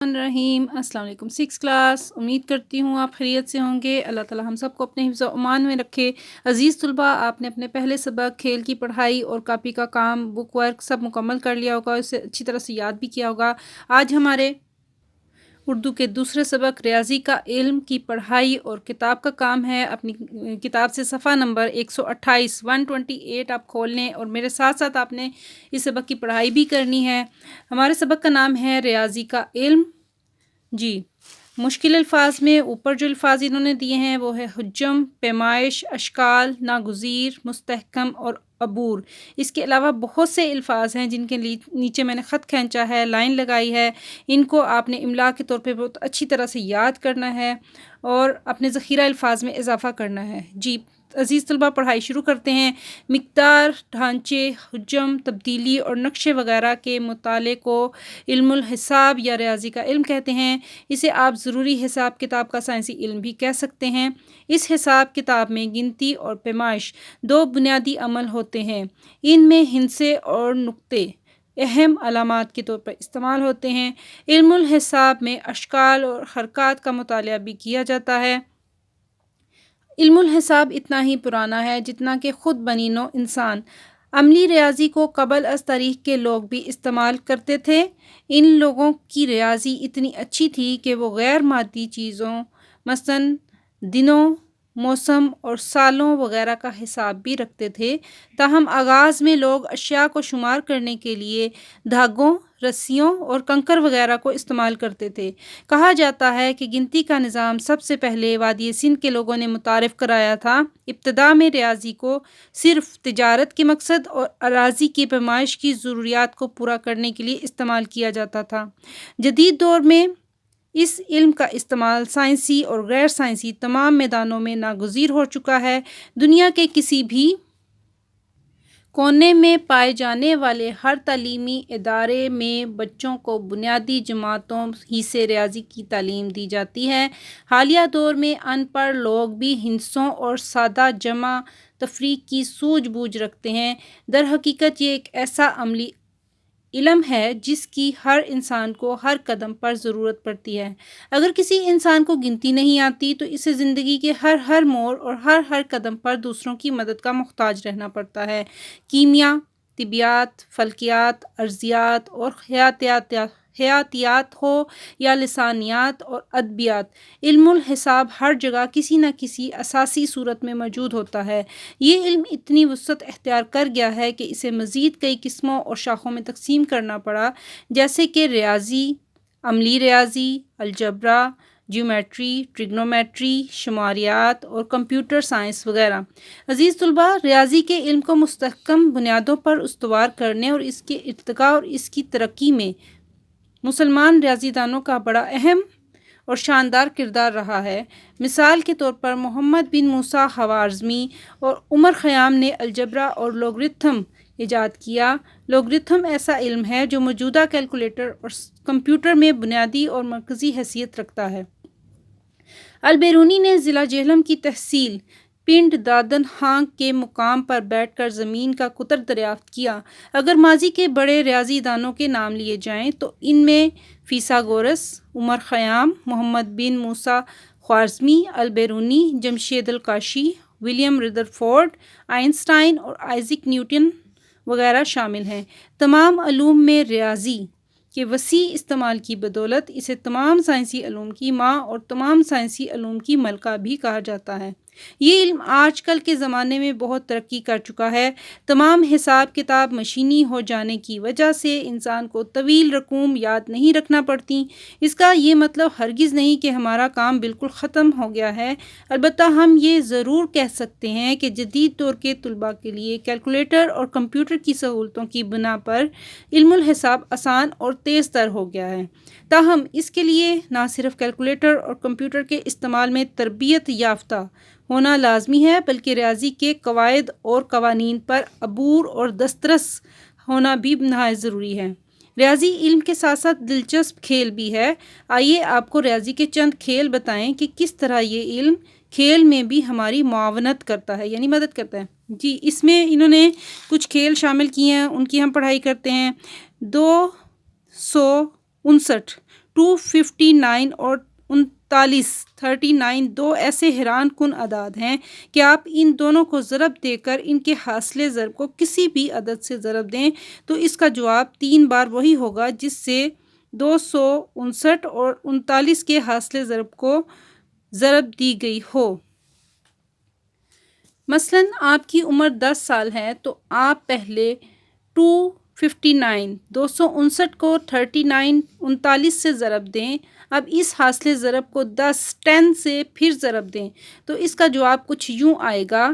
रहीम अस्सलाम वालेकुम। 6 क्लास, उम्मीद करती हूँ आप खैरियत से होंगे। अल्लाह ताला हम सबको अपने हिफ्ज़ व अमान में रखे। अज़ीज़ तुलबा, आपने अपने पहले सबक खेल की पढ़ाई और कापी का काम, बुक वर्क सब मुकम्मल कर लिया होगा, उसे अच्छी तरह से याद भी किया होगा। आज हमारे उर्दू के दूसरे सबक रियाज़ी का इल्म की पढ़ाई और किताब का काम है। अपनी किताब से सफ़ा नंबर 128 128 आप खोल लें और मेरे साथ साथ आपने इस सबक की पढ़ाई भी करनी है। हमारे सबक का नाम है रियाज़ी का इल्म। जी, मुश्किल अल्फाज में ऊपर जो अल्फाज इन्होंने दिए हैं वो है हुज्जम, पैमाइश, अशकाल, नागुज़ीर, मुस्तहकम और अबूर। इसके अलावा बहुत से अल्फाज हैं जिनके नीचे मैंने ख़त खींचा है, लाइन लगाई है। इनको आपने इमला के तौर पे बहुत अच्छी तरह से याद करना है और अपने ज़ख़ीरा अल्फाज में इजाफ़ा करना है। जी अज़ीज़ तलबा, पढ़ाई शुरू करते हैं। मिक़दार, ढांचे, हुज्जम, तब्दीली और नक्शे वगैरह के मुताले को इल्मुल हिसाब या रियाज़ी का इल्म कहते हैं। इसे आप ज़रूरी हिसाब किताब का साइंसी इल्म भी कह सकते हैं। इस हिसाब किताब में गिनती और पैमाइश दो बुनियादी अमल होते हैं। इनमें हिंसे और नुक्ते अहम अलामात के तौर पर इस्तेमाल होते हैं। इल्मुल हिसाब में अशकाल और हरकत का मुताला भी किया जाता है। इल्मुल हिसाब इतना ही पुराना है जितना कि ख़ुद बनीनो इंसान। अमली रियाज़ी को क़बल अज़ तारीख़ के लोग भी इस्तेमाल करते थे। इन लोगों की रियाज़ी इतनी अच्छी थी कि वो गैर मादी चीज़ों मसलन दिनों, मौसम और सालों वगैरह का हिसाब भी रखते थे। ताहम आगाज़ में लोग अशिया को शुमार करने के लिए धागों, रस्सियों और कंकर वगैरह को इस्तेमाल करते थे। कहा जाता है कि गिनती का निज़ाम सबसे पहले वादी सिंध के लोगों ने मुतारिफ़ कराया था। इब्तिदा में रियाज़ी को सिर्फ़ तिजारत के मकसद और अराज़ी की पैमाइश की ज़रूरियात को पूरा करने के लिए इस्तेमाल किया जाता था। जदीद दौर में इस इल्म का इस्तेमाल साइंसी और गैर साइंसी तमाम मैदानों में नागुज़ीर हो चुका है। दुनिया के किसी भी कोने में पाए जाने वाले हर तालीमी इदारे में बच्चों को बुनियादी जमातों ही से रियाज़ी की तालीम दी जाती है। हालिया दौर में अनपढ़ लोग भी हिंसों और सादा जमा तफरीक की सूझबूझ रखते हैं। दर हकीकत ये एक ऐसा अमली इल्म है जिसकी हर इंसान को हर कदम पर ज़रूरत पड़ती है। अगर किसी इंसान को गिनती नहीं आती तो इसे ज़िंदगी के हर मोड़ और हर कदम पर दूसरों की मदद का मुहताज रहना पड़ता है। कीमिया, तिबियात, फल्कियात, अर्ज़ियात और हयातियात हो या लिसानियात और अदबियात, इल्मुल हिसाब हर जगह किसी न किसी असासी सूरत में मौजूद होता है। ये इल्म इतनी वुसअत इख्तियार कर गया है कि इसे मज़ीद कई किस्मों और शाखों में तकसीम करना पड़ा, जैसे कि रियाज़ी, अमली रियाज़ी, अलजबरा, ज्योमेट्री, ट्रिग्नोमेट्री, शुमारियात और कंप्यूटर साइंस वगैरह। अज़ीज़ तुलबा, रियाज़ी के इल्म को मुस्तहकम बुनियादों पर उस्तवार करने और इसके इर्तिका और इसकी तरक्की में मुसलमान रियाज़ीदानों का बड़ा अहम और शानदार किरदार रहा है। मिसाल के तौर पर मोहम्मद बिन मूसा ख़वारज़मी और उमर ख़याम ने अलजबरा और लोगरिथम ईजाद किया। लोगरिथम ऐसा इल्म है जो मौजूदा कैलकुलेटर और कंप्यूटर में बुनियादी और मरकज़ी हैसियत रखता है। अल-बेरूनी ने ज़िला जेहलम की तहसील पिंड दादन हांग के मुकाम पर बैठकर ज़मीन का कुतर दरियाफ्त किया। अगर माजी के बड़े रियाज़ी दानों के नाम लिए जाएं तो इनमें फीसागोरस, उमर ख़याम, मोहम्मद बिन मूसा ख़वारज़मी, Al-Biruni, Jamshed अल-काशी, William Rutherford, Einstein और आइज़ैक न्यूटन वगैरह शामिल हैं। तमाम अलूम में रियाज़ी के वसी इस्तेमाल की बदौलत इसे तमाम साइंसी अलूम की माँ और तमाम साइंसी अलूम की मलका भी कहा जाता है। ये इल्म आजकल के ज़माने में बहुत तरक्की कर चुका है। तमाम हिसाब किताब मशीनी हो जाने की वजह से इंसान को तवील रकूम याद नहीं रखना पड़ती। इसका ये मतलब हरगिज़ नहीं कि हमारा काम बिल्कुल ख़त्म हो गया है। अलबत्ता हम ये ज़रूर कह सकते हैं कि जदीद दौर के तुलबा के लिए कैलकुलेटर और कंप्यूटर की सहूलतों की बिना पर इल्मुल हिसाब आसान और तेज़ तर हो गया है। ताहम इसके लिए ना सिर्फ कैलकुलेटर और कंप्यूटर के इस्तेमाल में तरबियत याफ्ता होना लाजमी है, बल्कि रियाज़ी के कवायद और कवानीन पर अबूर और दस्तरस होना भी नहायत ज़रूरी है। रियाज़ी इल्म के साथ साथ दिलचस्प खेल भी है। आइए आपको रियाज़ी के चंद खेल बताएं कि किस तरह ये इल्म खेल में भी हमारी मुआवनत करता है, यानी मदद करता है। जी, इसमें इन्होंने कुछ खेल शामिल किए हैं, उनकी हम पढ़ाई करते हैं। 259 259 اور 39 دو ایسے حیران کن اعداد ہیں کہ آپ ان دونوں کو ضرب دے کر ان کے حاصل ضرب کو کسی بھی عدد سے ضرب دیں تو اس کا جواب 3 بار وہی ہوگا جس سے 259 اور 39 کے حاصل ضرب کو ضرب دی گئی ہو۔ مثلاً آپ کی عمر 10 سال ہے تو آپ پہلے 259 کو 39 سے ضرب دیں۔ اب اس حاصل ضرب کو 10 سے پھر ضرب دیں تو اس کا جواب کچھ یوں آئے گا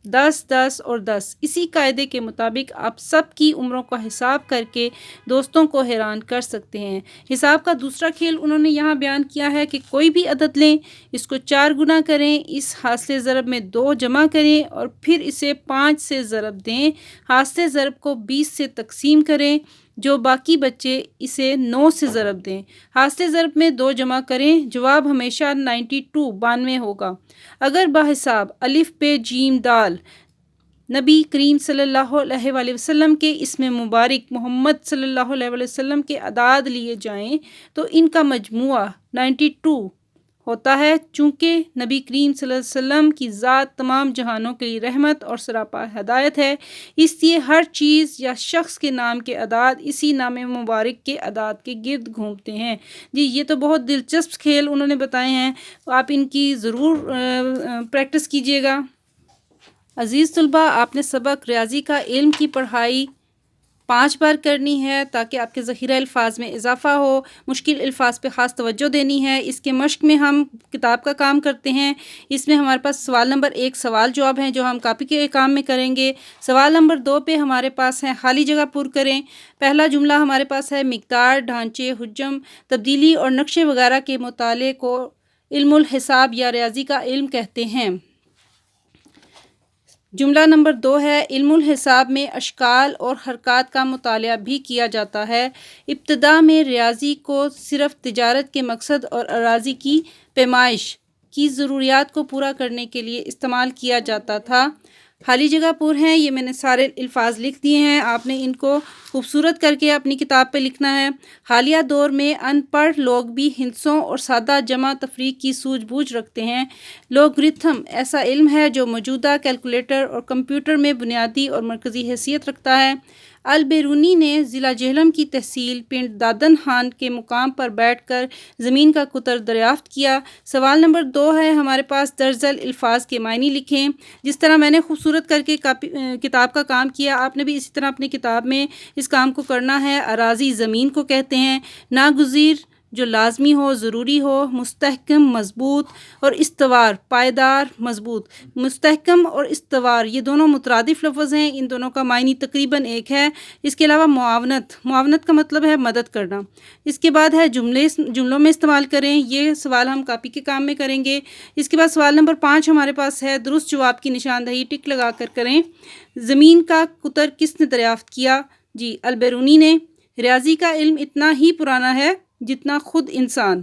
10 10 اور 10۔ اسی قاعدے کے مطابق آپ سب کی عمروں کا حساب کر کے دوستوں کو حیران کر سکتے ہیں۔ حساب کا دوسرا کھیل انہوں نے یہاں بیان کیا ہے کہ کوئی بھی عدد لیں، اس کو 4 گنا کریں، اس حاصل ضرب میں 2 جمع کریں اور پھر اسے 5 سے ضرب دیں۔ حاصل ضرب کو 20 سے تقسیم کریں، جو باقی بچے اسے 9 سے ضرب دیں۔ حاصل ضرب میں 2 جمع کریں، جواب ہمیشہ 92 ہوگا۔ اگر بحساب الف بے جیم دال نبی کریم صلی اللہ علیہ وآلہ وسلم کے اسم مبارک محمد صلی اللہ علیہ وآلہ وسلم کے اعداد لیے جائیں تو ان کا مجموعہ 92 ہوتا ہے۔ چونکہ نبی کریم صلی اللہ علیہ وسلم کی ذات تمام جہانوں کے لیے رحمت اور سراپا ہدایت ہے، اس لیے ہر چیز یا شخص کے نام کے اعداد اسی نام مبارک کے اعداد کے گرد گھومتے ہیں۔ جی یہ تو بہت دلچسپ کھیل انہوں نے بتائے ہیں، آپ ان کی ضرور پریکٹس کیجیے گا۔ عزیز طلباء، آپ نے سبق ریاضی کا علم کی پڑھائی 5 بار کرنی ہے تاکہ آپ کے ذخیرہ الفاظ میں اضافہ ہو۔ مشکل الفاظ پہ خاص توجہ دینی ہے۔ اس کے مشق میں ہم کتاب کا کام کرتے ہیں۔ اس میں ہمارے پاس سوال نمبر 1 سوال جواب ہیں جو ہم کاپی کے کام میں کریں گے۔ سوال نمبر 2 پہ ہمارے پاس ہیں خالی جگہ پر کریں۔ پہلا جملہ ہمارے پاس ہے مقدار، ڈھانچے، حجم، تبدیلی اور نقشے وغیرہ کے مطالعے کو علم الحساب یا ریاضی کا علم کہتے ہیں۔ جملہ نمبر 2 ہے علم الحساب میں اشکال اور حرکات کا مطالعہ بھی کیا جاتا ہے۔ ابتدا میں ریاضی کو صرف تجارت کے مقصد اور اراضی کی پیمائش کی ضروریات کو پورا کرنے کے لیے استعمال کیا جاتا تھا۔ خالی جگہ پر ہیں، یہ میں نے سارے الفاظ لکھ دیے ہیں، آپ نے ان کو خوبصورت کر کے اپنی کتاب پہ لکھنا ہے۔ حالیہ دور میں ان پڑھ لوگ بھی ہندسوں اور سادہ جمع تفریق کی سوجھ بوجھ رکھتے ہیں۔ لوگرتھم ایسا علم ہے جو موجودہ کیلکولیٹر اور کمپیوٹر میں بنیادی اور مرکزی حیثیت رکھتا ہے۔ البیرونی نے ضلع جہلم کی تحصیل پنڈ دادن خان کے مقام پر بیٹھ کر زمین کا قطر دریافت کیا۔ سوال نمبر 2 ہے ہمارے پاس درج ذیل الفاظ کے معنی لکھیں۔ جس طرح میں نے خوبصورت کر کے کتاب کا کام کیا، آپ نے بھی اسی طرح اپنی کتاب میں اس کام کو کرنا ہے۔ اراضی زمین کو کہتے ہیں۔ ناگزیر جو لازمی ہو، ضروری ہو۔ مستحکم مضبوط اور استوار پائیدار مضبوط۔ مستحکم اور استوار یہ دونوں مترادف لفظ ہیں، ان دونوں کا معنی تقریباً ایک ہے۔ اس کے علاوہ معاونت کا مطلب ہے مدد کرنا۔ اس کے بعد ہے جملوں میں استعمال کریں، یہ سوال ہم کاپی کے کام میں کریں گے۔ اس کے بعد سوال نمبر 5 ہمارے پاس ہے درست جواب کی نشاندہی ٹک لگا کر کریں۔ زمین کا قطر کس نے دریافت کیا؟ جی البیرونی نے۔ ریاضی کا علم اتنا ہی پرانا ہے جتنا خود انسان۔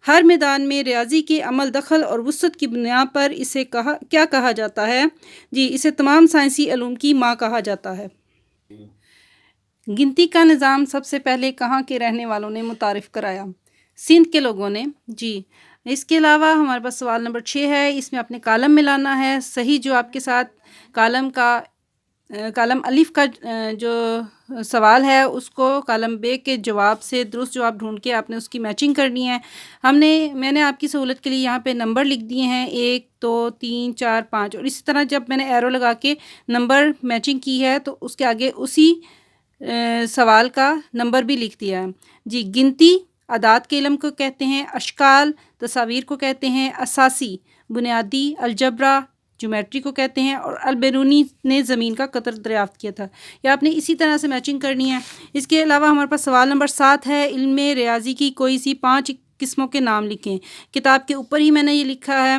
ہر میدان میں ریاضی کے عمل دخل اور وسعت کی بنیاد پر اسے کیا کہا جاتا ہے؟ جی اسے تمام سائنسی علوم کی ماں کہا جاتا ہے۔ گنتی کا نظام سب سے پہلے کہاں کے رہنے والوں نے متعارف کرایا؟ سندھ کے لوگوں نے۔ جی اس کے علاوہ ہمارے پاس سوال نمبر 6 ہے، اس میں اپنے کالم ملانا ہے۔ صحیح جواب کے ساتھ کالم الف کا جو سوال ہے اس کو کالم ب کے جواب سے درست جواب ڈھونڈ کے آپ نے اس کی میچنگ کرنی ہے۔ میں نے آپ کی سہولت کے لیے یہاں پہ نمبر لکھ دیے ہیں 1 2 3 4 5 اور اسی طرح جب میں نے ایرو لگا کے نمبر میچنگ کی ہے تو اس کے آگے اسی سوال کا نمبر بھی لکھ دیا ہے۔ جی گنتی اعداد کے علم کو کہتے ہیں، اشکال تصاویر کو کہتے ہیں، اساسی بنیادی الجبرا جیومیٹری کو کہتے ہیں، اور البیرونی نے زمین کا قطر دریافت کیا تھا۔ یہ آپ نے اسی طرح سے میچنگ کرنی ہے۔ اس کے علاوہ ہمارے پاس سوال نمبر 7 ہے، علم ریاضی کی کوئی سی 5 قسموں کے نام لکھیں۔ کتاب کے اوپر ہی میں نے یہ لکھا ہے۔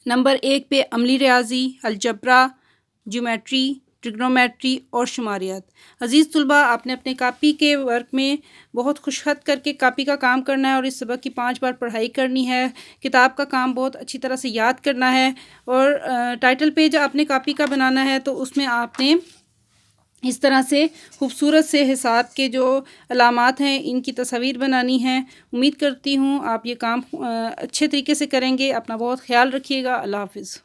نمبر 1 پہ عملی ریاضی، الجبرا، جیومیٹری، ٹریگنومیٹری اور شماریات۔ عزیز طلباء، آپ نے اپنے کاپی کے ورک میں بہت خوش خط کر کے کاپی کا کام کرنا ہے اور اس سبق کی 5 بار پڑھائی کرنی ہے۔ کتاب کا کام بہت اچھی طرح سے یاد کرنا ہے اور ٹائٹل پیج آپ نے کاپی کا بنانا ہے تو اس میں آپ نے اس طرح سے خوبصورت سے حساب کے جو علامات ہیں ان کی تصاویر بنانی ہیں۔ امید کرتی ہوں آپ یہ کام اچھے طریقے سے کریں گے۔ اپنا بہت خیال رکھیے گا۔ اللہ حافظ۔